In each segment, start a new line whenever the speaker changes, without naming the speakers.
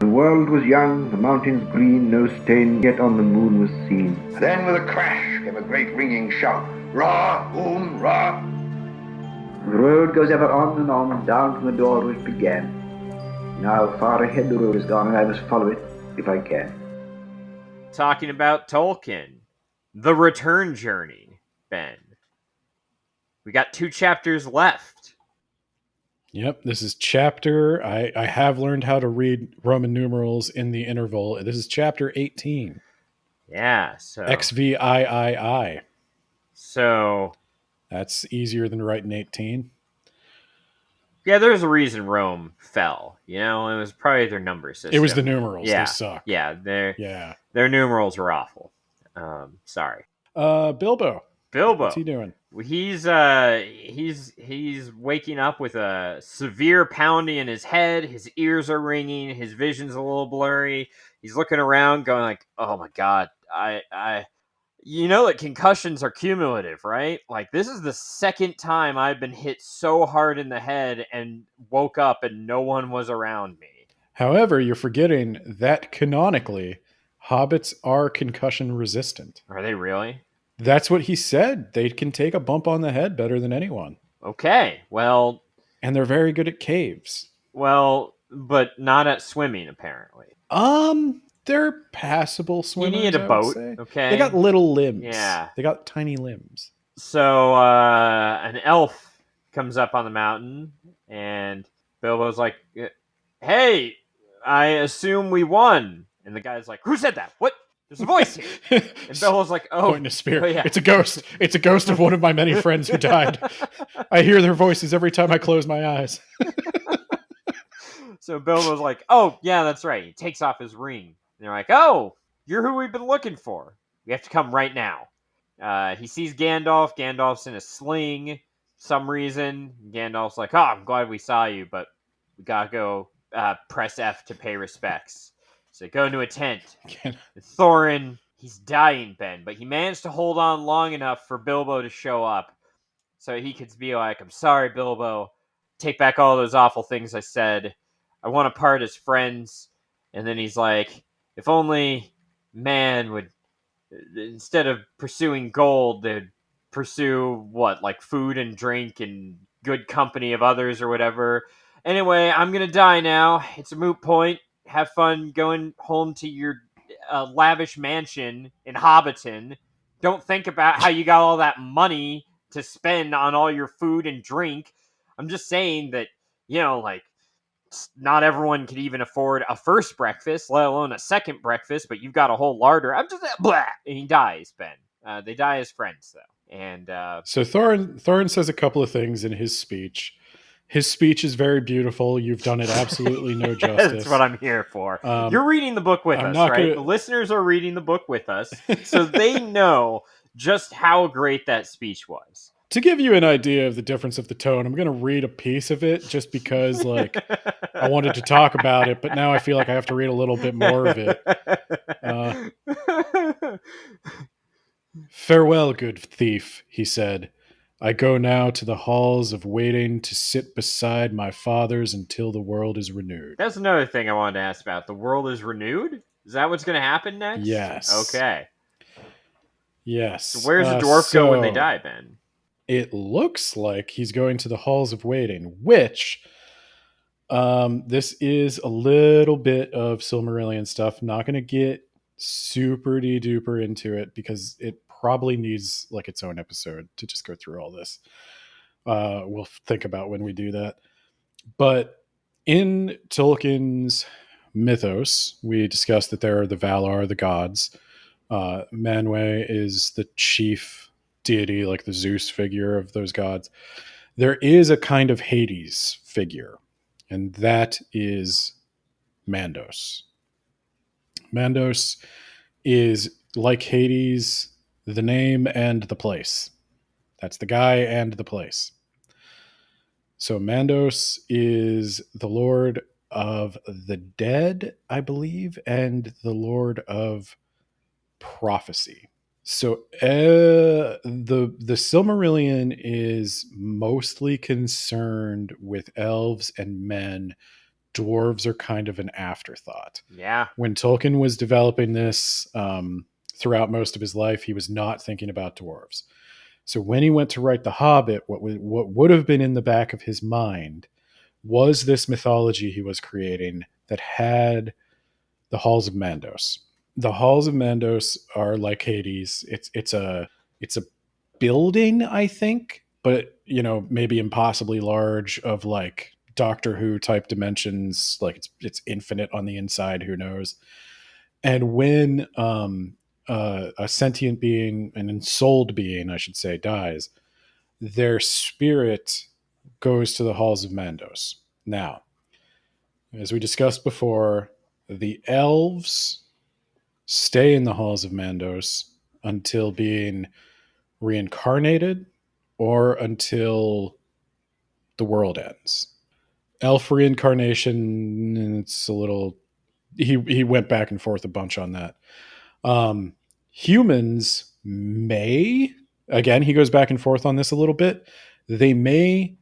The world was young, the mountains green, no stain yet on the moon was seen.
Then with a crash came a great ringing shout, Ra, boom, ra.
The road goes ever on and on, down from the door where it began. Now far ahead the road is gone, and I must follow it if I can.
Talking about Tolkien, The Return Journey, Ben. We got 2 chapters left.
Yep, this is chapter. I have learned how to read Roman numerals in the interval. This is chapter 18.
Yeah, so
XVIII.
So
that's easier than writing 18.
Yeah, there's a reason Rome fell. You know, it was probably their number system.
It was the numerals.
Yeah,
they suck.
Yeah, their numerals are awful. Sorry.
Bilbo. What's he doing?
He's waking up with a severe pounding in his head. His ears are ringing. His vision's a little blurry. He's looking around, going like, "Oh my god, you know that concussions are cumulative, right? Like, this is the second time I've been hit so hard in the head and woke up and no one was around me."
However, you're forgetting that canonically, hobbits are concussion resistant.
Are they really?
That's what he said. They can take a bump on the head better than anyone.
Okay, well...
And they're very good at caves.
Well, but not at swimming, apparently.
They're passable swimmers.
You need a boat, okay?
They got little limbs.
Yeah.
They got tiny limbs.
So, an elf comes up on the mountain, and Bilbo's like, "Hey, I assume we won." And the guy's like, "Who said that? What? There's a voice here." And Bilbo's like, "Oh,
pointing a spear.
Oh, yeah.
It's a ghost. It's a ghost of one of my many friends who died. I hear their voices every time I close my eyes."
So Bilbo's like, "Oh, yeah, that's right." He takes off his ring. And they're like, "Oh, you're who we've been looking for. We have to come right now." He sees Gandalf. Gandalf's in a sling. Some reason. Gandalf's like, "Oh, I'm glad we saw you, but we gotta go press F to pay respects." So they go into a tent. Thorin, he's dying, Ben, but he managed to hold on long enough for Bilbo to show up so he could be like, "I'm sorry, Bilbo. Take back all those awful things I said. I want to part as friends." And then he's like, "If only man would, instead of pursuing gold, they'd pursue like food and drink and good company of others or whatever. Anyway, I'm going to die now. It's a moot point. Have fun going home to your lavish mansion in Hobbiton. Don't think about how you got all that money to spend on all your food and drink. I'm just saying that, like, not everyone could even afford a first breakfast, let alone a second breakfast, but you've got a whole larder. I'm just blah." And he dies, Ben. They die as friends, though. And
so Thorin says a couple of things in his speech. His speech is very beautiful. You've done it absolutely no justice.
That's what I'm here for. You're reading the book with us, right? The listeners are reading the book with us, so they know just how great that speech was.
To give you an idea of the difference of the tone, I'm going to read a piece of it just because, like, I wanted to talk about it, but now I feel like I have to read a little bit more of it. "Farewell, good thief," he said. "I go now to the halls of waiting to sit beside my fathers until the world is renewed."
That's another thing I wanted to ask about. The world is renewed? Is that what's going to happen next?
Yes.
Okay.
Yes.
So where's the dwarf go when they die, Ben?
It looks like he's going to the halls of waiting, which this is a little bit of Silmarillion stuff. Not going to get super duper into it because it probably needs like its own episode to just go through all this. We'll think about when we do that. But in Tolkien's mythos, we discussed that there are the Valar, the gods. Manwë is the chief deity, like the Zeus figure of those gods. There is a kind of Hades figure, and that is Mandos. Mandos is like Hades, the name and the place. That's the guy and the place. So Mandos is the lord of the dead, I believe, and the lord of prophecy. So the Silmarillion is mostly concerned with elves and men dwarves are kind of an afterthought.
Yeah.
When Tolkien was developing this throughout most of his life, he was not thinking about dwarves. So when he went to write The Hobbit, what would have been in the back of his mind was this mythology he was creating that had the Halls of Mandos. The Halls of Mandos are like Hades. It's a building, I think, but maybe impossibly large, of like Doctor Who type dimensions. Like it's infinite on the inside. Who knows? And when a sentient being, an ensouled being, I should say, dies, their spirit goes to the Halls of Mandos. Now, as we discussed before, the elves stay in the Halls of Mandos until being reincarnated or until the world ends. Elf reincarnation, it's a little... He went back and forth a bunch on that. Humans may... Again, he goes back and forth on this a little bit. They may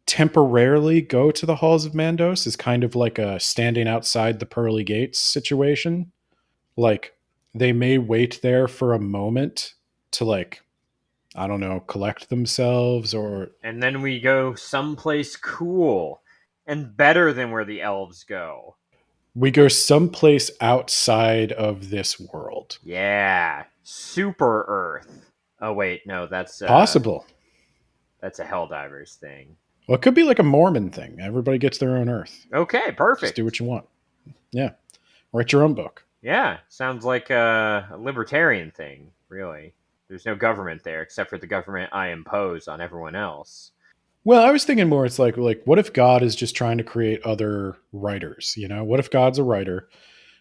temporarily go to the Halls of Mandos as kind of like a standing outside the pearly gates situation. Like, they may wait there for a moment to, like, I don't know, collect themselves, or...
And then we go someplace cool and better than where the elves go.
We go someplace outside of this world.
Yeah. Super Earth. Oh, wait, no, that's...
Possible.
That's a Helldivers thing.
Well, it could be like a Mormon thing. Everybody gets their own Earth.
Okay, perfect.
Just do what you want. Yeah. Write your own book.
Yeah, sounds like a libertarian thing, really. There's no government there except for the government I impose on everyone else.
Well, I was thinking more, it's like what if God is just trying to create other writers? What if God's a writer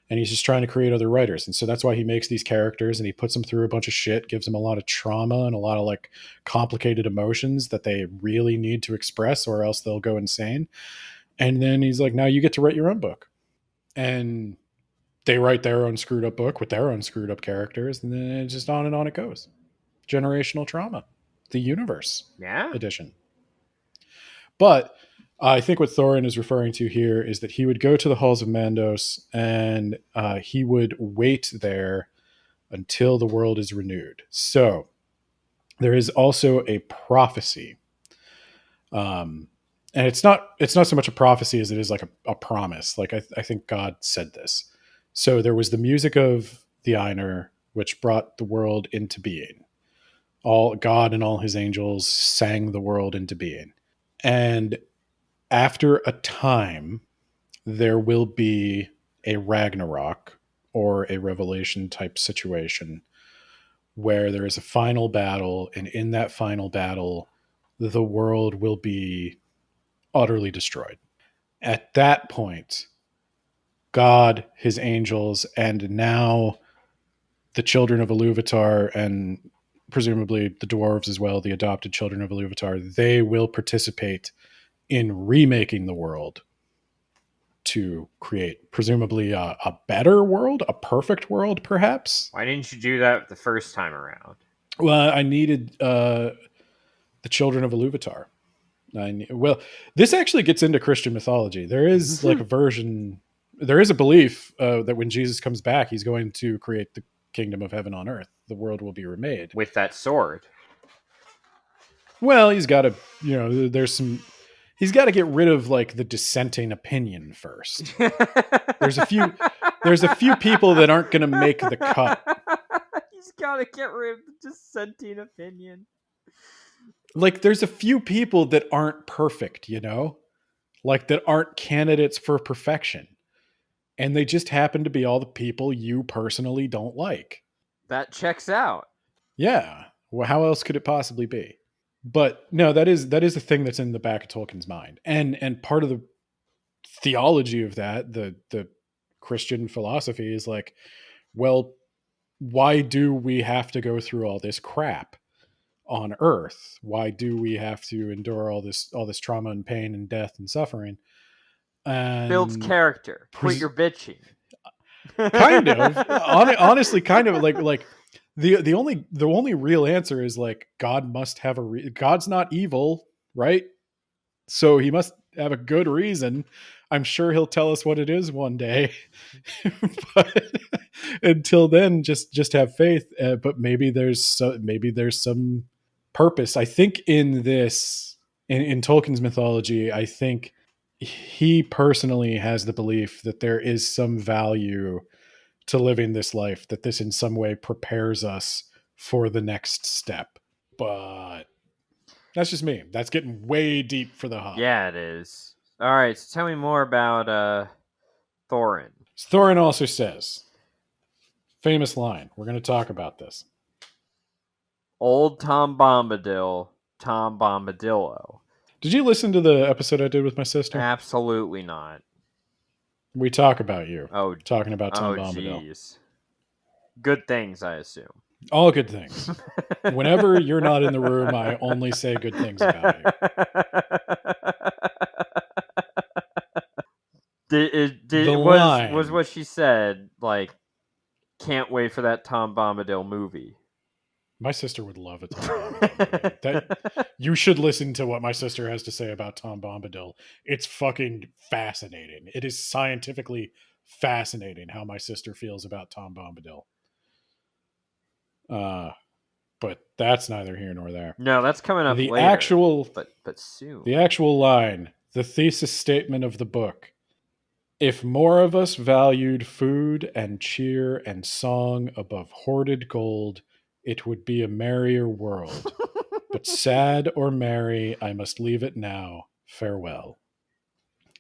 and he's just trying to create other writers? And so that's why he makes these characters and he puts them through a bunch of shit, gives them a lot of trauma and a lot of like complicated emotions that they really need to express, or else they'll go insane. And then he's like, now you get to write your own book. And they write their own screwed up book with their own screwed up characters. And then it's just on and on it goes. Generational trauma, the universe edition. But I think what Thorin is referring to here is that he would go to the Halls of Mandos and he would wait there until the world is renewed. So there is also a prophecy. And it's not so much a prophecy as it is like a promise. Like I think God said this. So there was the music of the Ainur, which brought the world into being. All God and all his angels sang the world into being. And after a time, there will be a Ragnarok or a Revelation type situation where there is a final battle. And in that final battle, the world will be utterly destroyed. At that point, God, his angels, and now the children of Iluvatar, and presumably the dwarves as well, the adopted children of Iluvatar, they will participate in remaking the world to create presumably a better world, a perfect world, perhaps.
Why didn't you do that the first time around?
Well, I needed the children of Iluvatar. Well, this actually gets into Christian mythology. There is like a version, there is a belief that when Jesus comes back, he's going to create the kingdom of heaven on earth. The world will be remade.
With that sword.
Well, he's got to, he's got to get rid of like the dissenting opinion first. There's a few people that aren't going to make the cut.
He's got to get rid of the dissenting opinion.
Like there's a few people that aren't perfect, like that aren't candidates for perfection. And they just happen to be all the people you personally don't like.
That checks out.
Yeah. Well, how else could it possibly be? But no, that is a thing that's in the back of Tolkien's mind. And part of the theology of that, the Christian philosophy is like, well, why do we have to go through all this crap on Earth? Why do we have to endure all this trauma and pain and death and suffering? And
builds character. Quit your bitching.
Kind of. Honestly, kind of like the only real answer is like God must have God's not evil, right? So he must have a good reason. I'm sure he'll tell us what it is one day. But until then, just have faith. But maybe there's some purpose. I think in this in Tolkien's mythology, I think he personally has the belief that there is some value to living this life, that this in some way prepares us for the next step. But that's just me. That's getting way deep for the Hobbit.
Yeah, it is. All right, so tell me more about Thorin.
Thorin also says, famous line. We're going to talk about this.
Old Tom Bombadil, Tom Bombadillo.
Did you listen to the episode I did with my sister?
Absolutely not.
We talk about you.
Oh,
talking about Tom Bombadil.
Jeez. Good things, I assume.
All good things. Whenever you're not in the room, I only say good things about you.
Was what she said, like, can't wait for that Tom Bombadil movie.
My sister would love a Tom Bombadil movie. You should listen to what my sister has to say about Tom Bombadil. It's fucking fascinating. It is scientifically fascinating how my sister feels about Tom Bombadil. But that's neither here nor there.
No, that's coming up
later.
But soon.
The actual line, the thesis statement of the book. If more of us valued food and cheer and song above hoarded gold, it would be a merrier world. But sad or merry, I must leave it now. Farewell.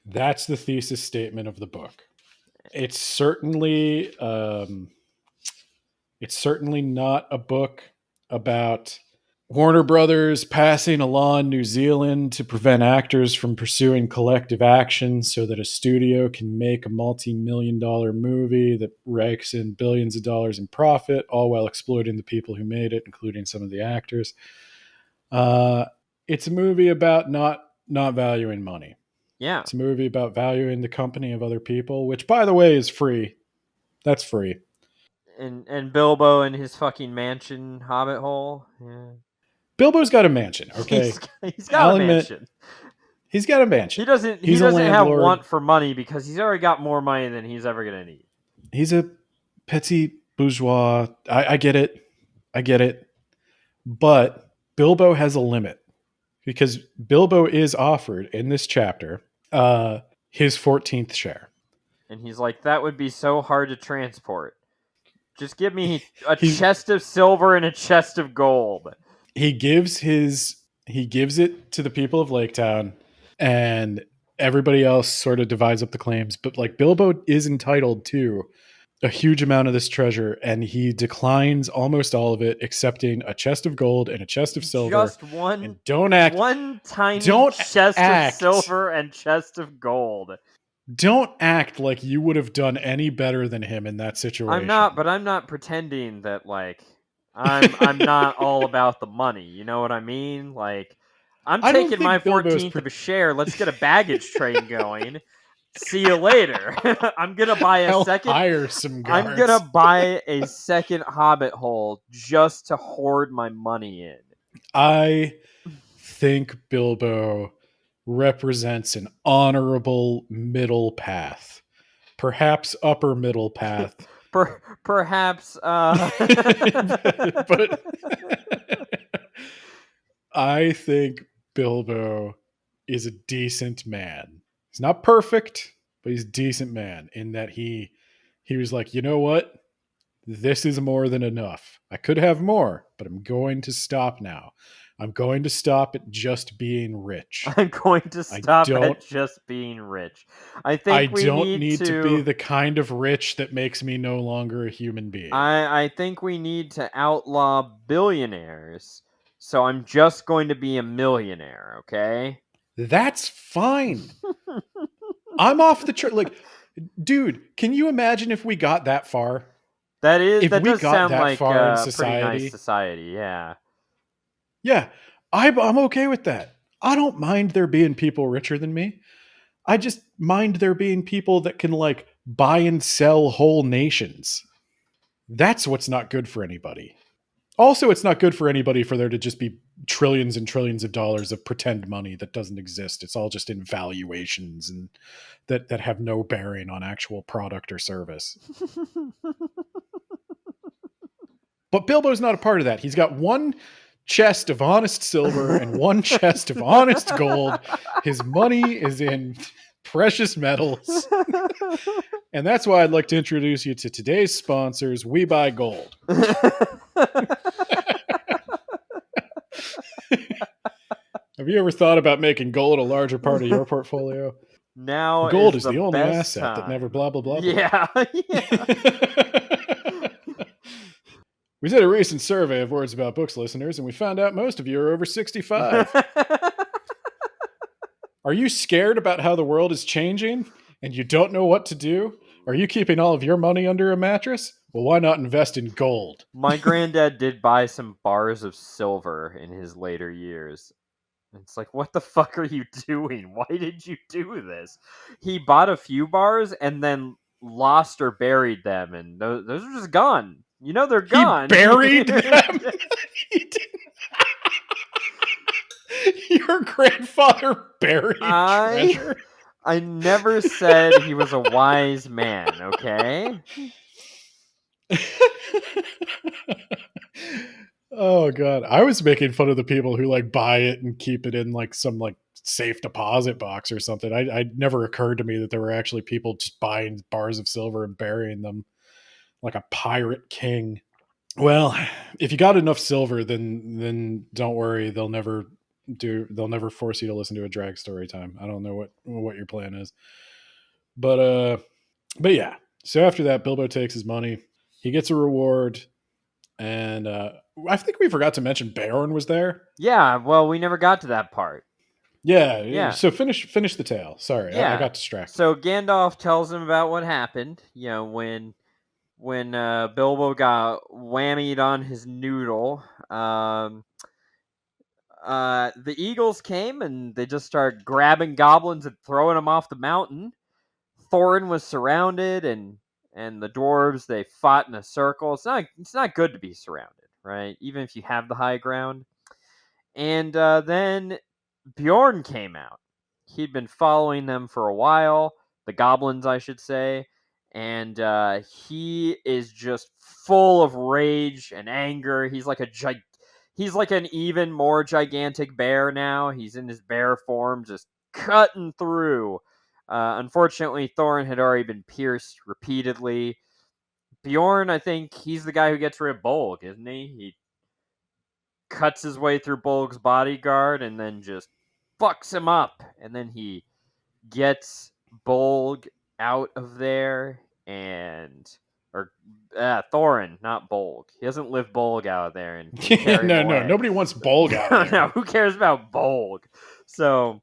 That's the thesis statement of the book. It's certainly not a book about Warner Brothers passing a law in New Zealand to prevent actors from pursuing collective action so that a studio can make a multi-million-dollar movie that rakes in billions of dollars in profit, all while exploiting the people who made it, including some of the actors. It's a movie about not valuing money.
Yeah.
It's a movie about valuing the company of other people, which, by the way, is free. That's free.
And Bilbo in his fucking mansion hobbit hole. Yeah.
Bilbo's got a mansion, okay?
He's got a mansion.
He's got a mansion.
He doesn't have want for money because he's already got more money than he's ever going to need.
He's a petit bourgeois. I get it. But Bilbo has a limit because Bilbo is offered in this chapter his 14th share.
And he's like, that would be so hard to transport. Just give me a chest of silver and a chest of gold.
He gives it to the people of Lake Town, and everybody else sort of divides up the claims. But like Bilbo is entitled to a huge amount of this treasure, and he declines almost all of it, excepting a chest of gold and a chest of silver.
Just one.
And don't act.
One tiny chest of silver and chest of gold.
Don't act like you would have done any better than him in that situation.
I'm not pretending that like I'm not all about the money. You know what I mean? Like I'm taking my 14th of a share. Let's get a baggage train going. See you later. I'm gonna buy
hire some guards.
I'm gonna buy a second hobbit hole just to hoard my money in.
I think Bilbo represents an honorable middle path, perhaps upper middle path.
Perhaps,
but I think Bilbo is a decent man. He's not perfect, but he's a decent man in that he was like, you know what? This is more than enough. I could have more, but I'm going to stop now. I'm going to stop at just being rich.
I'm going to stop at just being rich. I don't need
to be the kind of rich that makes me no longer a human being.
I think we need to outlaw billionaires. So I'm just going to be a millionaire, okay?
That's fine. I'm off the train. Like, dude, can you imagine if we got that far?
That does sound like a pretty nice society, yeah.
Yeah, I'm okay with that. I don't mind there being people richer than me. I just mind there being people that can like buy and sell whole nations. That's what's not good for anybody. Also, it's not good for anybody for there to just be trillions and trillions of dollars of pretend money that doesn't exist. It's all just in valuations and that have no bearing on actual product or service. But Bilbo's not a part of that. He's got one chest of honest silver and one chest of honest gold. His money is in precious metals. And that's why I'd like to introduce you to today's sponsors, We Buy Gold. Have you ever thought about making gold a larger part of your portfolio?
Now
Gold is
the
the only
best
asset that
time.
never blah, blah, blah.
Yeah.
We did a recent survey of Words About Books listeners, and we found out most of you are over 65. Are you scared about how the world is changing and you don't know what to do? Are you keeping all of your money under a mattress? Well, why not invest in gold?
My granddad did buy some bars of silver in his later years. It's like, what the fuck are you doing? Why did you do this? He bought a few bars and then lost or buried them, and those are just gone. You know they're gone.
He buried them? Your grandfather buried treasure?
I never said he was a wise man, okay?
Oh god, I was making fun of the people who like buy it and keep it in like some like safe deposit box or something. I never occurred to me that there were actually people just buying bars of silver and burying them like a pirate king. Well, if you got enough silver, then don't worry, they'll never force you to listen to a drag story time. I don't know what your plan is. But yeah. So after that, Bilbo takes his money. He gets a reward. And I think we forgot to mention Beorn was there.
Yeah, well, we never got to that part.
Yeah. So finish the tale. Sorry,
Yeah.
I got distracted.
So Gandalf tells him about what happened. You know, when Bilbo got whammied on his noodle. The eagles came and they just started grabbing goblins and throwing them off the mountain. Thorin was surrounded, and the dwarves, they fought in a circle. It's not good to be surrounded, right? Even if you have the high ground. And then Bjorn came out. He'd been following them for a while, the goblins, I should say, and he is just full of rage and anger. He's like an even more gigantic bear now. He's in his bear form, just cutting through. Unfortunately, Thorin had already been pierced repeatedly. Bjorn, I think he's the guy who gets rid of Bolg, isn't he? He cuts his way through Bolg's bodyguard and then just fucks him up. And then he gets Bolg out of there Thorin, not Bolg. He doesn't lift Bolg out of there and carry him away.
Nobody wants Bolg out of there.
No, who cares about Bolg? So,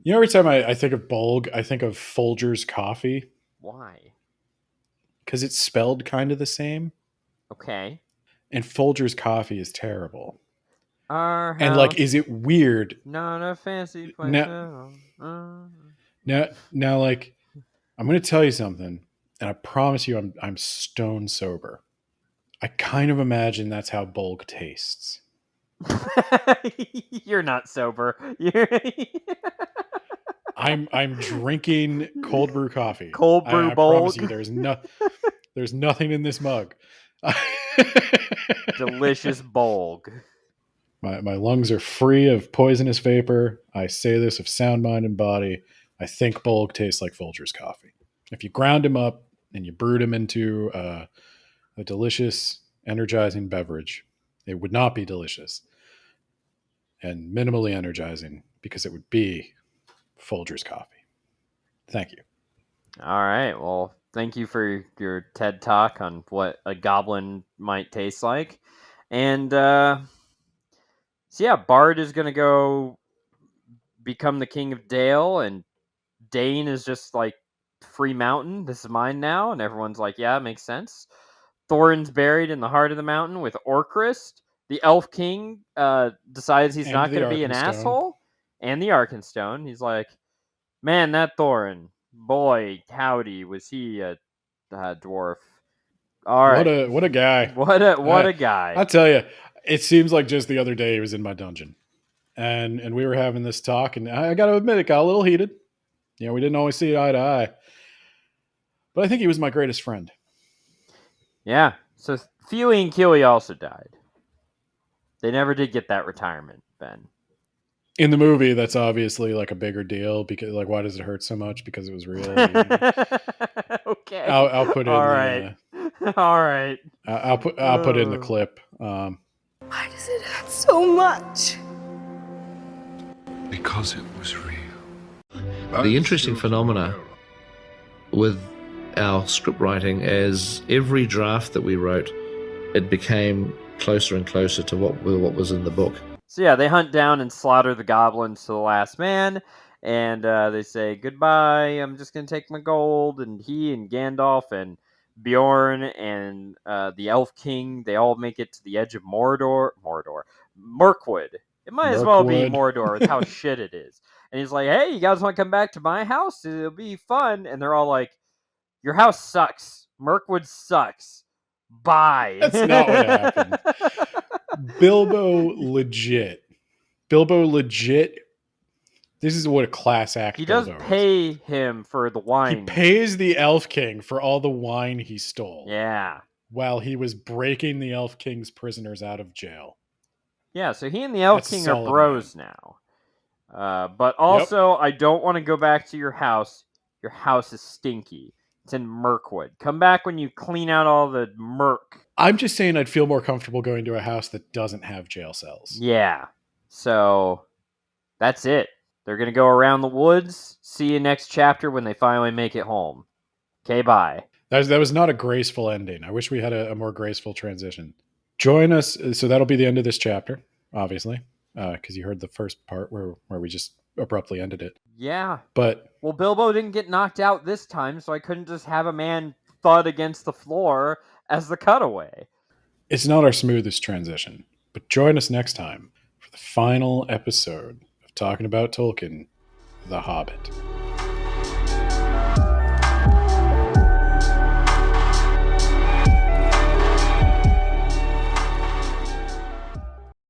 you know, every time I think of Bolg, I think of Folgers coffee.
Why?
Because it's spelled kind of the same.
Okay.
And Folgers coffee is terrible.
And
like, is it weird?
Not a fancy place.
Now, like, I'm going to tell you something, and I promise you, I'm stone sober. I kind of imagine that's how Bolg tastes.
You're not sober.
I'm drinking cold brew coffee.
Cold brew
I
Bolg.
promise you, there's nothing in this mug.
Delicious Bolg.
My lungs are free of poisonous vapor. I say this of sound mind and body. I think Bolg tastes like Folgers coffee. If you ground him up and you brewed him into a delicious, energizing beverage, it would not be delicious and minimally energizing because it would be Folgers coffee. Thank you.
All right. Well, thank you for your TED Talk on what a goblin might taste like. And so yeah, Bard is going to go become the king of Dale, and Dane is just like, free mountain. This is mine now. And everyone's like, yeah, it makes sense. Thorin's buried in the heart of the mountain with Orcrist. The Elf King decides he's not going to be an asshole. And the Arkenstone. He's like, man, that Thorin, boy, howdy, was he a dwarf. All right.
What a guy.
What a guy.
I tell you, it seems like just the other day he was in my dungeon, and we were having this talk, and I got to admit it got a little heated. You know, we didn't always see eye to eye, but I think he was my greatest friend.
Yeah. So Feely and Keely also died. They never did get that retirement, Ben.
In the movie, that's obviously like a bigger deal because, like, why does it hurt so much? Because it was real.
Okay.
I'll put in.
All right. All right.
I'll put in the clip.
Why does it hurt so much?
Because it was real.
The interesting phenomena with our script writing is every draft that we wrote, it became closer and closer to what was in the book.
So yeah, they hunt down and slaughter the goblins to the last man, and they say, goodbye, I'm just going to take my gold, and he and Gandalf and Bjorn and the Elf King, they all make it to the edge of Mirkwood. It might as well be Mordor with how shit it is. And he's like, hey, you guys want to come back to my house? It'll be fun. And they're all like, your house sucks. Mirkwood sucks. Bye.
That's not what happened. Bilbo legit. This is what a class act.
He does pay him for the wine.
He pays the Elf King for all the wine he stole.
Yeah.
While he was breaking the Elf King's prisoners out of jail.
Yeah, so he and the Elf King are bros now. But also, I don't want to go back to your house. Your house is stinky. It's in Mirkwood. Come back when you clean out all the murk.
I'm just saying I'd feel more comfortable going to a house that doesn't have jail cells.
Yeah. So, that's it. They're going to go around the woods. See you next chapter when they finally make it home. Okay, bye.
That was not a graceful ending. I wish we had a more graceful transition. Join us. So that'll be the end of this chapter, obviously, because you heard the first part where we just abruptly ended it.
Yeah.
But
well, Bilbo didn't get knocked out this time, so I couldn't just have a man thud against the floor as the cutaway.
It's not our smoothest transition, but join us next time for the final episode of Talking About Tolkien, The Hobbit.